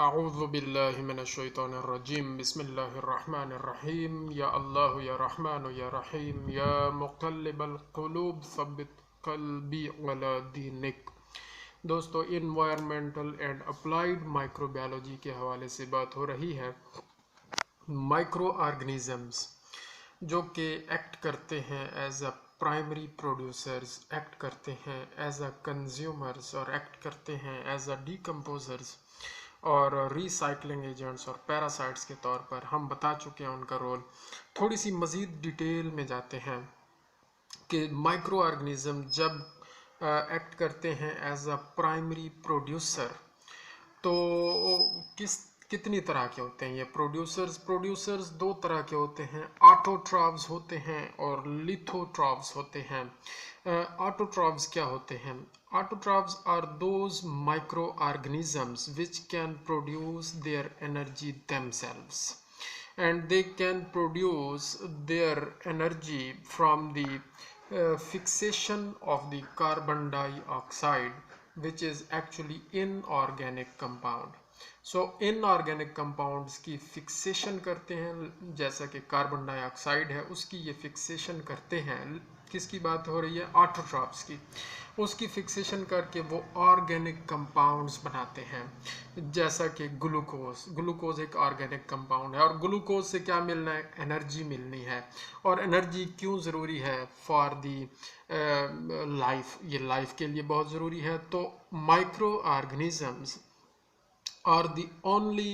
अऊज़ु बिल्लाहि मिनश्शैतानिर्रजीम बिस्मिल्लाहिर्रहमानिर्रहीम या अल्लाह या रहमान या रहीम या मुक़ल्लिबल क़ुलूब सब्बित क़ल्बी अला दीनिक। दोस्तों, इन्वायरमेंटल एंड अप्लाइड माइक्रोबायोलॉजी के हवाले से बात हो रही है। माइक्रो ऑर्गेनिजम्स जो कि एक्ट करते हैं as a primary producers, act करते हैं एज अ कंज्यूमर्स और एक्ट करते हैं एज अ डीकम्पोजर्स और रिसाइकलिंग एजेंट्स और पैरासाइट्स के तौर पर हम बता चुके हैं उनका रोल। थोड़ी सी मज़ीद डिटेल में जाते हैं कि माइक्रो ऑर्गेनिज्म जब एक्ट करते हैं एज अ प्राइमरी प्रोड्यूसर तो कितनी तरह के होते हैं ये प्रोड्यूसर्स दो तरह के होते हैं। ऑटोट्रॉफ्स होते हैं और लिथोट्रॉफ्स होते हैं। ऑटोट्रॉफ्स क्या होते हैं? Autotrophs are those microorganisms which can produce their energy themselves, and they can produce their energy from the fixation of the carbon dioxide, which is actually inorganic compound. So inorganic compounds की fixation करते हैं, जैसा कि carbon dioxide है उसकी ये fixation करते हैं। किसकी बात हो रही है? ऑटोट्रॉफ्स की। उसकी फिक्सेशन करके वो ऑर्गेनिक कंपाउंड्स बनाते हैं, जैसा कि ग्लूकोज एक ऑर्गेनिक कंपाउंड है। और ग्लूकोज से क्या मिलना है? एनर्जी मिलनी है। और एनर्जी क्यों ज़रूरी है? फॉर दी लाइफ, ये लाइफ के लिए बहुत ज़रूरी है। तो micro organisms are the only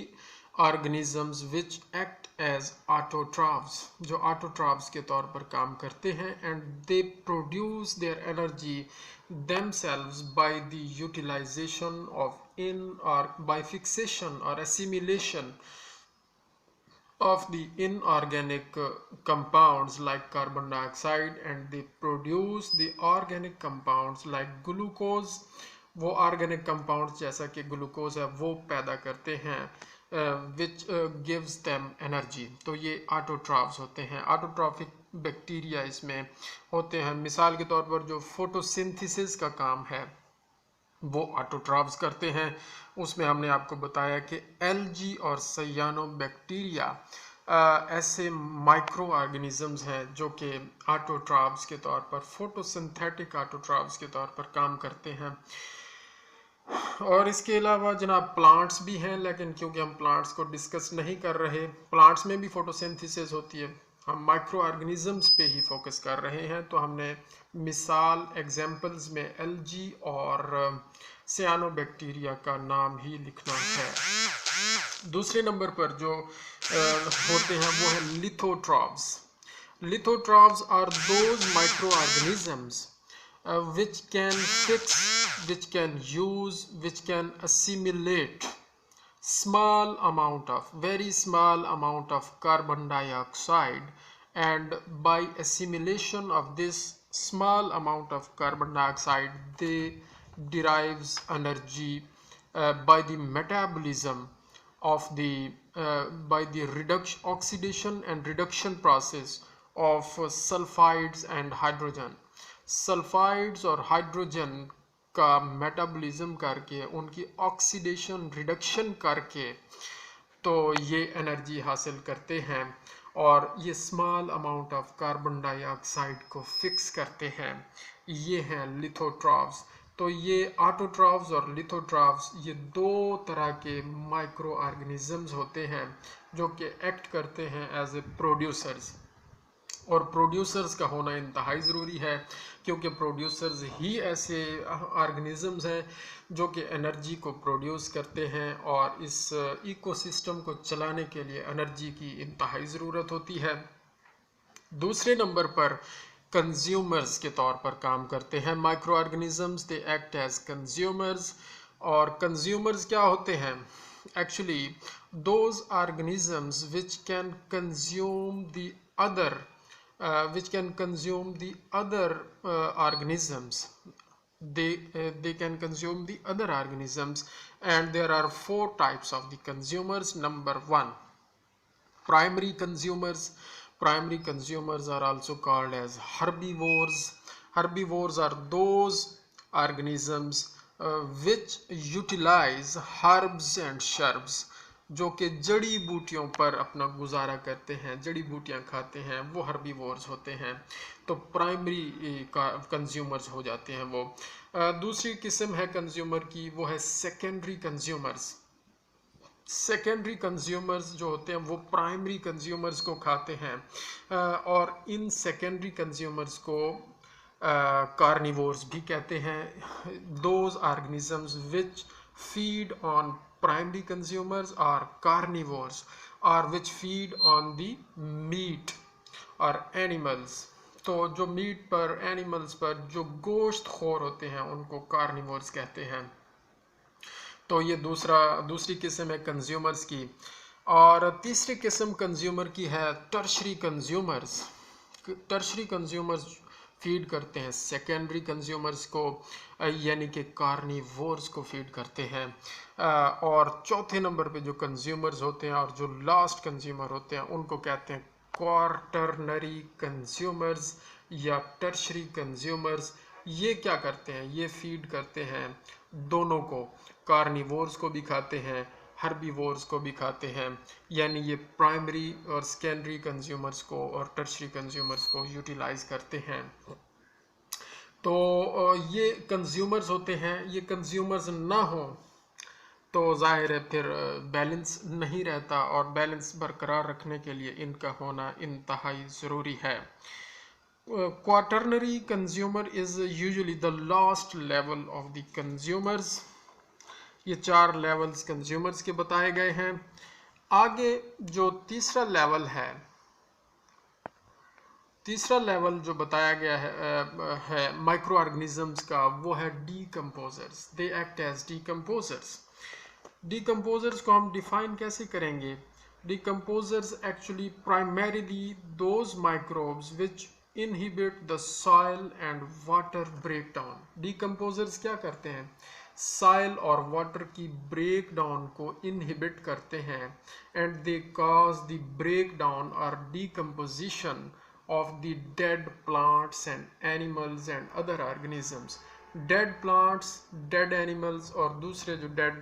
organisms which act as autotrophs, जो autotrophs के तौर पर काम करते हैं, and they produce their energy themselves by the utilization of or by fixation or assimilation of the inorganic compounds like carbon dioxide, and they produce the organic compounds like glucose। वो organic compounds जैसा कि glucose है वो पैदा करते हैं which gives them energy. तो ये ऑटोट्रॉफ्स होते हैं। ऑटोट्रॉफिक बैक्टीरिया इसमें होते हैं। मिसाल के तौर पर जो फोटोसिंथेसिस का काम है वो ऑटोट्रॉफ्स करते हैं। उसमें हमने आपको बताया कि एल्गी और साइयानोबैक्टीरिया ऐसे माइक्रो ऑर्गेनिजम्स हैं जो कि ऑटोट्रॉफ्स के तौर पर, फोटोसिंथेटिक ऑटोट्रॉफ्स के तौर पर काम करते हैं। और इसके अलावा जनाब प्लांट्स भी हैं, लेकिन क्योंकि हम प्लांट्स को डिस्कस नहीं कर रहे, प्लांट्स में भी फोटोसिंथेसिस होती है, हम माइक्रो ऑर्गेनिजम्स पे ही फोकस कर रहे हैं। तो हमने मिसाल एग्जांपल्स में एल्गी और सियानोबैक्टीरिया का नाम ही लिखना है। दूसरे नंबर पर जो होते हैं वो है lithotrophs. Lithotrophs are those micro organisms which can fix, which can use, which can assimilate very small amount of carbon dioxide, and by assimilation of this small amount of carbon dioxide they derives energy by the metabolism of the by the oxidation and reduction process of sulfides and hydrogen। Sulphides और hydrogen का metabolism करके, उनकी oxidation reduction करके तो ये energy हासिल करते हैं और ये small amount of carbon dioxide को फिक्स करते हैं। ये हैं लिथोट्रॉफ्स। तो ये ऑटोट्रॉफ्स और लिथोट्रॉफ्स ये दो तरह के माइक्रो ऑर्गेनिजम्स होते हैं जो कि एक्ट करते हैं एज ए प्रोड्यूसर्स। और प्रोड्यूसर्स का होना इंतहाई ज़रूरी है, क्योंकि प्रोड्यूसर्स ही ऐसे ऑर्गेनिजम्स हैं जो कि एनर्जी को प्रोड्यूस करते हैं और इस इकोसिस्टम को चलाने के लिए एनर्जी की इंतहाई ज़रूरत होती है। दूसरे नंबर पर कंज्यूमर्स के तौर पर काम करते हैं microorganisms. They act as consumers. और कंज्यूमर्स क्या होते हैं? Actually those organisms which can consume the other organisms. They can consume the other organisms, and there are 4 types of the consumers. Number 1, primary consumers. Primary consumers are also called as herbivores. Herbivores are those organisms which utilize herbs and shrubs, जो कि जड़ी बूटियों पर अपना गुजारा करते हैं, जड़ी बूटियां खाते हैं, वो हर्बीवोर्स होते हैं। तो प्राइमरी कंज्यूमर्स हो जाते हैं वो। दूसरी किस्म है कंज्यूमर की, वो है सेकेंडरी कंज्यूमर्स। सेकेंडरी कंज्यूमर्स जो होते हैं वो प्राइमरी कंज्यूमर्स को खाते हैं, और इन सेकेंडरी कंज्यूमर्स को कार्निवोर्स भी कहते हैं। Those organisms which feed on primary consumers are carnivores, और which feed on the meat और एनिमल्स। तो जो मीट पर, एनिमल्स पर जो गोश्त खोर होते हैं उनको कार्निवोर्स कहते हैं। तो ये दूसरी किस्म है कंज्यूमर्स की। और तीसरी किस्म कंज्यूमर की है tertiary consumers. Tertiary consumers feed करते हैं सेकेंडरी कंज्यूमर्स को, यानी कि कार्निवोर्स को फीड करते हैं। और चौथे नंबर पे जो कंज्यूमर्स होते हैं और जो लास्ट कंज्यूमर होते हैं उनको कहते हैं क्वार्टरनरी कंज्यूमर्स या टर्शरी कंज्यूमर्स। ये क्या करते हैं, ये फीड करते हैं दोनों को, कार्निवोर्स को भी खाते हैं, हर्बीवोर्स को भी खाते हैं। यानी ये प्राइमरी और सेकेंडरी कंज्यूमर्स को और टर्शरी कंज्यूमर्स को यूटिलाइज करते हैं। तो ये कंज्यूमर्स होते हैं। ये कंज्यूमर्स ना हो तो जाहिर है फिर बैलेंस नहीं रहता, और बैलेंस बरकरार रखने के लिए इनका होना इंतहाई ज़रूरी है। Quaternary consumer is usually the last level of the consumers. ये 4 लेवल्स कंज्यूमर्स के बताए गए हैं। आगे जो तीसरा लेवल जो बताया गया है माइक्रो ऑर्गेनिजम्स का, वो है decomposers. They act as decomposers. Decomposers को हम डिफाइन कैसे करेंगे? Decomposers actually primarily those microbes which inhibit the soil and water breakdown. Decomposers क्या करते हैं? सॉइल और वाटर की ब्रेक डाउन को इनहिबिट करते हैं, and they cause the break down और decomposition of the dead plants and animals and other organisms. Dead plants, dead animals और दूसरे जो dead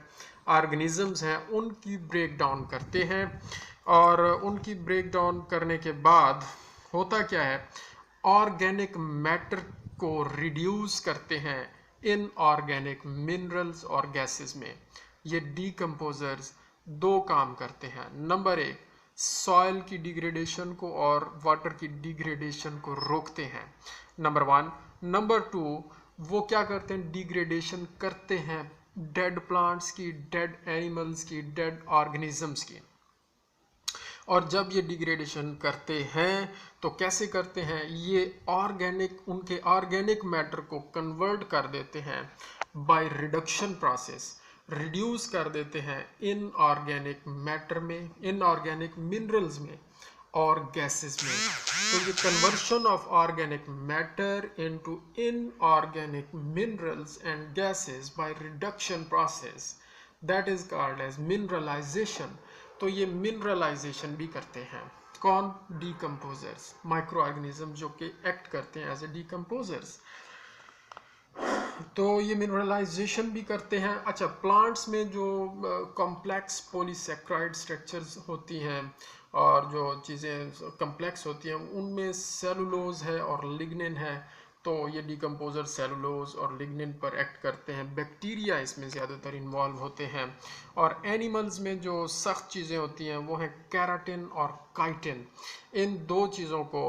organisms हैं उनकी ब्रेक डाउन करते हैं, और उनकी ब्रेक डाउन करने के बाद होता क्या है, ऑर्गेनिक मैटर को रिड्यूस करते हैं इन ऑर्गेनिक मिनरल्स और गैसेस में। ये डीकम्पोजर्स 2 काम करते हैं। नंबर 1, सॉइल की डिग्रेडेशन को और वाटर की डिग्रेडेशन को रोकते हैं, नंबर 1। नंबर 2, वो क्या करते हैं? डिग्रेडेशन करते हैं डेड प्लांट्स की, डेड एनिमल्स की, डेड ऑर्गेनिजम्स की। और जब ये डिग्रेडेशन करते हैं तो कैसे करते हैं? ये उनके ऑर्गेनिक मैटर को कन्वर्ट कर देते हैं बाय रिडक्शन प्रोसेस। रिड्यूस कर देते हैं इन ऑर्गेनिक मैटर में, इन ऑर्गेनिक मिनरल्स में और गैसेस में। तो ये conversion of organic matter into inorganic minerals and gases by reduction process, that is called as mineralization. तो ये मिनरलाइजेशन भी करते हैं कौन? डीकम्पोजर्स, माइक्रो ऑर्गेनिज्म जो कि एक्ट करते हैं एज ए डीकम्पोजर्स। तो ये मिनरलाइजेशन भी करते हैं। अच्छा, प्लांट्स में जो कॉम्प्लेक्स पॉलीसेक्राइड स्ट्रक्चर्स होती हैं और जो चीज़ें कम्प्लेक्स होती हैं उनमें सेलुलोज है और लिग्निन है। तो ये डीकम्पोजर सेलुलोज और लिग्निन पर एक्ट करते हैं। बैक्टीरिया इसमें ज़्यादातर इन्वॉल्व होते हैं। और एनिमल्स में जो सख्त चीज़ें होती हैं वो हैं केराटिन और काइटिन। इन 2 चीज़ों को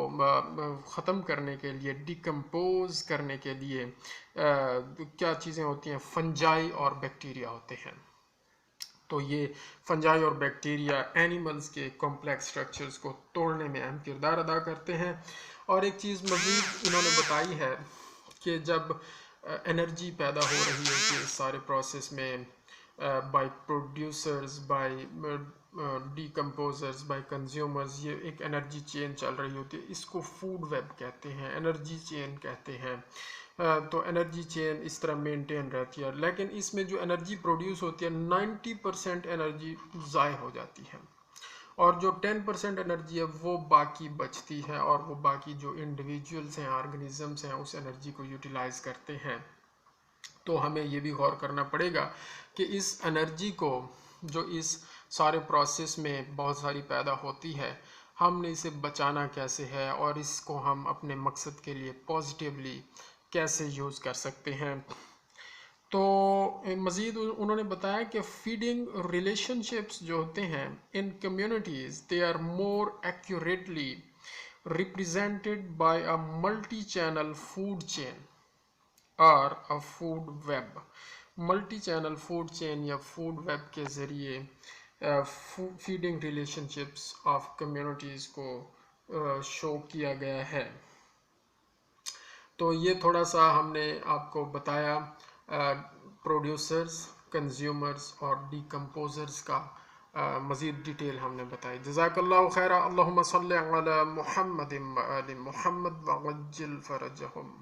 ख़त्म करने के लिए, डिकम्पोज करने के लिए क्या चीज़ें होती हैं? फंजाई और बैक्टीरिया होते हैं। तो ये फंजाई और बैक्टीरिया एनिमल्स के कॉम्प्लेक्स स्ट्रक्चर्स को तोड़ने में अहम किरदार अदा करते हैं। और एक चीज़ मज़ीद इन्होंने बताई है कि जब एनर्जी पैदा हो रही होती है इस सारे प्रोसेस में, by producers, by decomposers, by consumers, ये एक एनर्जी चेन चल रही होती है। इसको फूड वेब कहते हैं, एनर्जी चेन कहते हैं। तो एनर्जी चेन इस तरह मेंटेन रहती है, लेकिन इसमें जो एनर्जी प्रोड्यूस होती है 90% एनर्जी ज़ाय हो जाती है, और जो 10% एनर्जी है वो बाकी बचती है, और वो बाकी जो इंडिविजुअल्स हैं, ऑर्गेनिजम्स हैं, उस एनर्जी को यूटिलाइज करते हैं। तो हमें ये भी गौर करना पड़ेगा कि इस एनर्जी को जो इस सारे प्रोसेस में बहुत सारी पैदा होती है, हमने इसे बचाना कैसे है और इसको हम अपने मकसद के लिए पॉजिटिवली कैसे यूज़ कर सकते हैं। तो मज़ीद उन्होंने बताया कि फीडिंग रिलेशनशिप्स जो होते हैं in communities, they are more accurately represented by a multi channel food chain और a food web. Multi channel food chain या फूड वेब के ज़रिए फीडिंग रिलेशनशिप्स ऑफ कम्युनिटीज़ को शो किया गया है। तो ये थोड़ा सा हमने आपको बताया प्रोड्यूसर्स, कंज्यूमर्स और डिकम्पोजर्स का मज़ीद डिटेल हमने बताई। जज़ाकल्लाहु खैरा। अल्लाहुम्मा सल्लि अला मुहम्मदिन व आलि मुहम्मद व अज्जिल फरजहुम।